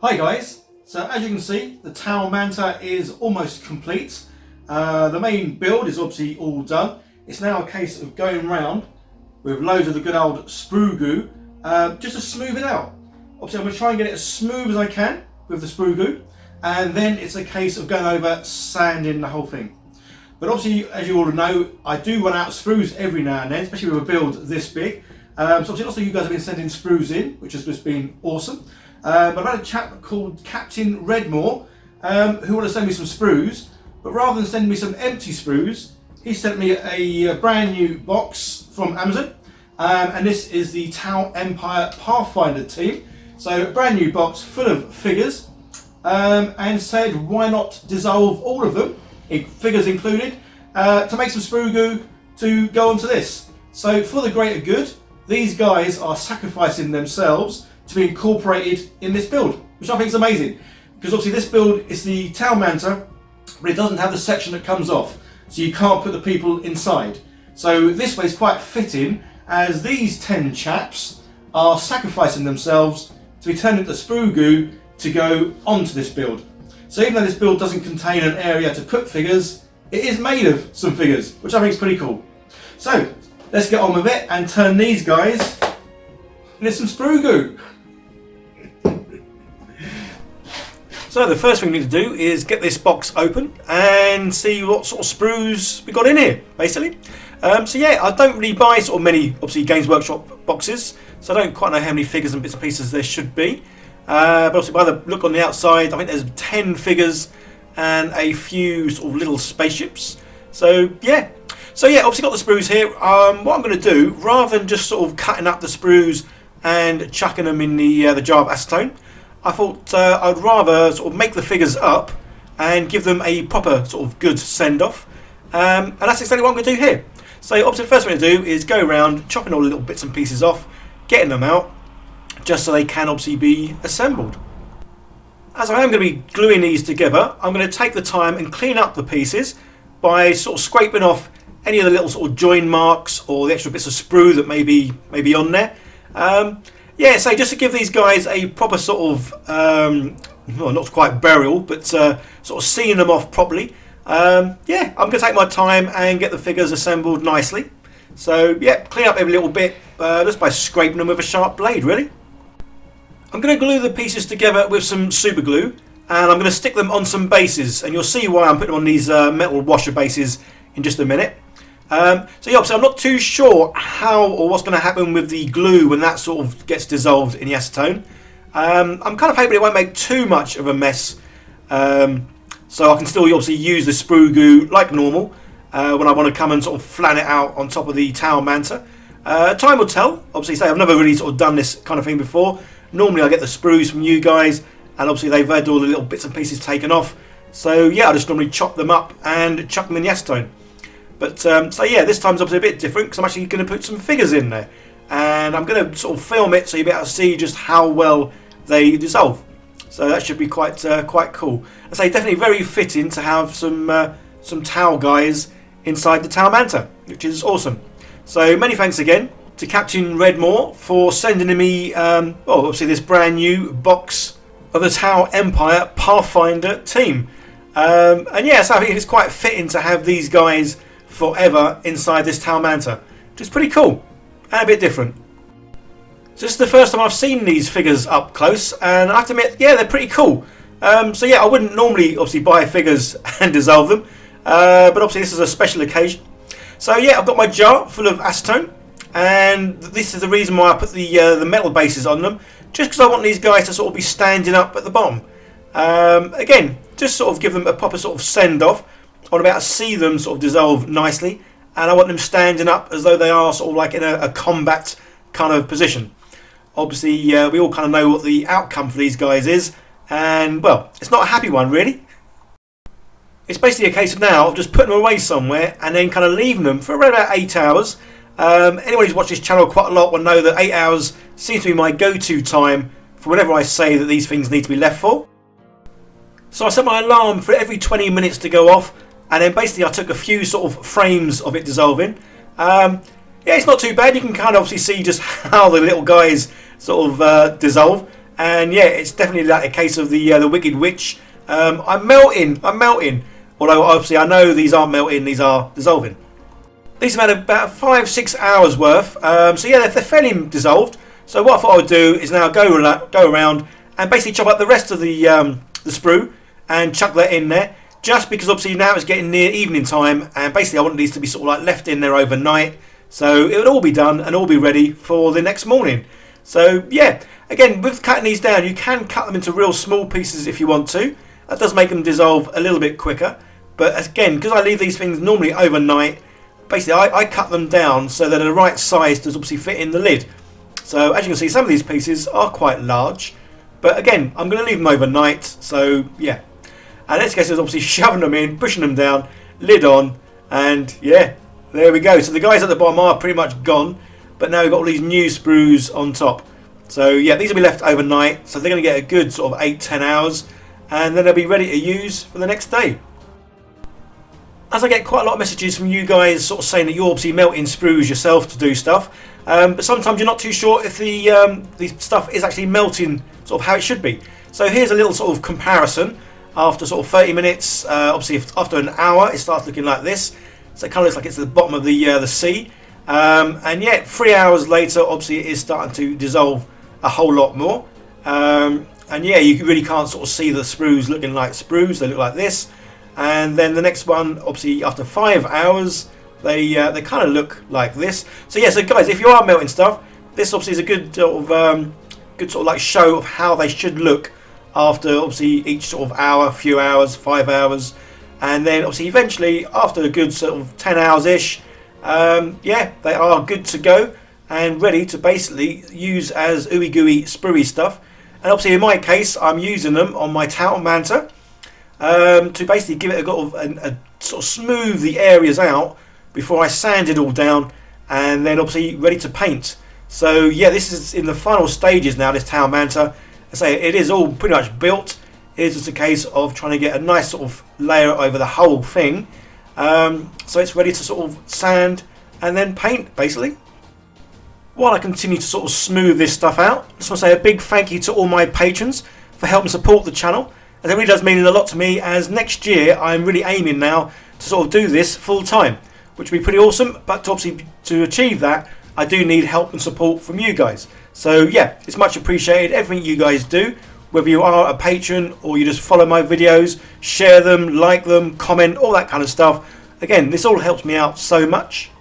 Hi guys, so as you can see the Tau Manta is almost complete. The main build is obviously all done. It's now a case of going round with loads of the good old sprue goo just to smooth it out. Obviously I'm going to try and get it as smooth as I can with the sprue goo, and then it's a case of going over sanding the whole thing. But obviously, as you all know, I do run out of sprues every now and then, especially with a build this big. So obviously lots of you guys have been sending sprues in, which has just been awesome. But I've had a chap called Captain Redmore who wanted to send me some sprues, but rather than sending me some empty sprues, he sent me a brand new box from Amazon, and this is the Tau Empire Pathfinder team. So a brand new box full of figures, and said why not dissolve all of them, figures included, to make some sprue goo to go onto this. So for the greater good, these guys are sacrificing themselves to be incorporated in this build, which I think is amazing, because obviously this build is the Tau Manta, but it doesn't have the section that comes off, so you can't put the people inside. So this way is quite fitting, as these 10 chaps are sacrificing themselves to be turned into sprue goo to go onto this build. So even though this build doesn't contain an area to put figures, it is made of some figures, which I think is pretty cool. So let's get on with it and turn these guys into some sprue goo. So the first thing we need to do is get this box open and see what sort of sprues we got in here, basically. So yeah, I don't really buy sort of many, obviously, Games Workshop boxes, so I don't quite know how many figures and bits and pieces there should be. But obviously by the look on the outside, I think there's 10 figures and a few sort of little spaceships. So yeah, obviously got the sprues here. What I'm going to do, rather than just sort of cutting up the sprues and chucking them in the jar of acetone, I thought I'd rather sort of make the figures up and give them a proper sort of good send-off. And that's exactly what I'm going to do here. So obviously the first thing to do is go around chopping all the little bits and pieces off, getting them out, just so they can obviously be assembled. As I am going to be gluing these together, I'm going to take the time and clean up the pieces by sort of scraping off any of the little sort of join marks or the extra bits of sprue that may be on there. Yeah, so just to give these guys a proper sort of, well, not quite burial, but sort of seeing them off properly. Yeah, I'm going to take my time and get the figures assembled nicely. So yeah, clean up every little bit just by scraping them with a sharp blade, really. I'm going to glue the pieces together with some super glue, and I'm going to stick them on some bases, and you'll see why I'm putting them on these metal washer bases in just a minute. So yeah, obviously I'm not too sure how or what's going to happen with the glue when that sort of gets dissolved in the acetone. I'm kind of hoping it won't make too much of a mess, so I can still obviously use the sprue goo like normal when I want to come and sort of flan it out on top of the Tau Manta. Time will tell. Obviously, say I've never really sort of done this kind of thing before. Normally I get the sprues from you guys, and obviously they've had all the little bits and pieces taken off. So yeah, I just normally chop them up and chuck them in the acetone. But so yeah, this time's obviously a bit different because I'm actually going to put some figures in there, and I'm going to sort of film it so you'll be able to see just how well they dissolve. So that should be quite cool. I say definitely very fitting to have some Tau guys inside the Tau Manta, which is awesome. So many thanks again to Captain Redmore for sending me well, obviously this brand new box of the Tau Empire Pathfinder team. And yeah, so I think it's quite fitting to have these guys forever inside this Tau Manta, which is pretty cool and a bit different. So this is the first time I've seen these figures up close, and I have to admit, yeah, they're pretty cool. So yeah, I wouldn't normally obviously buy figures and dissolve them, but obviously this is a special occasion. So yeah, I've got my jar full of acetone, and this is the reason why I put the metal bases on them, just because I want these guys to sort of be standing up at the bottom. Again, just sort of give them a proper sort of send off. I want to be able to see them sort of dissolve nicely, and I want them standing up as though they are sort of like in a combat kind of position. Obviously, we all kind of know what the outcome for these guys is, and well, it's not a happy one really. It's basically a case of now of just putting them away somewhere and then kind of leaving them for around about 8 hours. Anyone who's watched this channel quite a lot will know that 8 hours seems to be my go-to time for whenever I say that these things need to be left for. So I set my alarm for every 20 minutes to go off, and then basically I took a few sort of frames of it dissolving. Yeah, it's not too bad. You can kind of obviously see just how the little guys sort of dissolve. And yeah, it's definitely like a case of the Wicked Witch. I'm melting. Although obviously I know these aren't melting, these are dissolving. These have had about 5-6 hours worth. So yeah, they're fairly dissolved. So what I thought I would do is now go around and basically chop up the rest of the sprue and chuck that in there. Just because obviously now it's getting near evening time, and basically I want these to be sort of like left in there overnight. So it would all be done and all be ready for the next morning. So yeah, again, with cutting these down, you can cut them into real small pieces if you want to. That does make them dissolve a little bit quicker. But again, because I leave these things normally overnight, basically I cut them down so they're the right size to obviously fit in the lid. So as you can see, some of these pieces are quite large. But again, I'm going to leave them overnight. So yeah. And in this case, it's obviously shoving them in, pushing them down, lid on, and yeah, there we go. So the guys at the bottom are pretty much gone, but now we've got all these new sprues on top. So yeah, these will be left overnight, so they're going to get a good sort of 8-10 hours, and then they'll be ready to use for the next day. As I get quite a lot of messages from you guys sort of saying that you're obviously melting sprues yourself to do stuff, but sometimes you're not too sure if the stuff is actually melting sort of how it should be. So here's a little sort of comparison. After sort of 30 minutes, obviously after an hour, it starts looking like this. So it kind of looks like it's at the bottom of the sea. And yet, 3 hours later, obviously it is starting to dissolve a whole lot more. And yeah, you really can't sort of see the sprues looking like sprues. They look like this. And then the next one, obviously after 5 hours, they kind of look like this. So yeah, so guys, if you are melting stuff, this obviously is a good sort of like show of how they should look after obviously each sort of hour, few hours, 5 hours, and then obviously eventually after a good sort of 10 hours ish, yeah, they are good to go and ready to basically use as ooey gooey sprue stuff. And obviously in my case, I'm using them on my Tau Manta to basically give it a sort of smooth the areas out before I sand it all down, and then obviously ready to paint. So yeah, this is in the final stages now, this Tau Manta. I say it is all pretty much built. It is just a case of trying to get a nice sort of layer over the whole thing, so it's ready to sort of sand and then paint basically. While I continue to sort of smooth this stuff out, I just want to say a big thank you to all my patrons for helping support the channel, and it really does mean a lot to me, as next year I'm really aiming now to sort of do this full time, which would be pretty awesome. But obviously to achieve that, I do need help and support from you guys. So yeah, it's much appreciated, everything you guys do, whether you are a patron or you just follow my videos, share them, like them, comment, all that kind of stuff. Again, this all helps me out so much.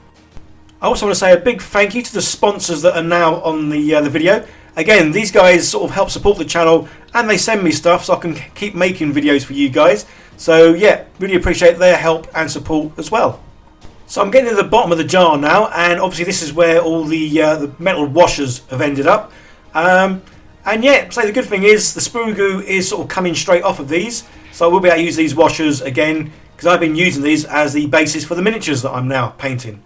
I also want to say a big thank you to the sponsors that are now on the video. Again, these guys sort of help support the channel, and they send me stuff so I can keep making videos for you guys. So yeah, really appreciate their help and support as well. So I'm getting to the bottom of the jar now, and obviously this is where all the metal washers have ended up. And yeah, so the good thing is the sprue goo is sort of coming straight off of these, so I will be able to use these washers again, because I've been using these as the basis for the miniatures that I'm now painting.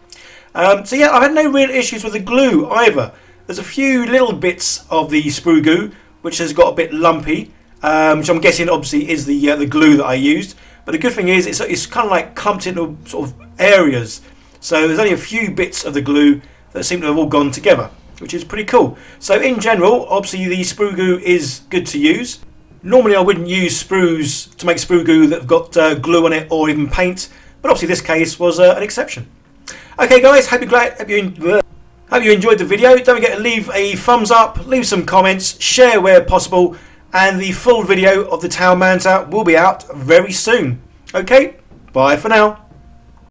So yeah, I've had no real issues with the glue either. There's a few little bits of the sprue goo which has got a bit lumpy, which I'm guessing obviously is the glue that I used. But the good thing is it's kind of like clumped into sort of areas. So there's only a few bits of the glue that seem to have all gone together, which is pretty cool. So in general, obviously the sprue goo is good to use. Normally I wouldn't use sprues to make sprue goo that have got glue on it or even paint, but obviously this case was an exception. Okay guys, hope you enjoyed the video. Don't forget to leave a thumbs up, leave some comments, share where possible, and the full video of the Tau Manta will be out very soon. Okay, bye for now.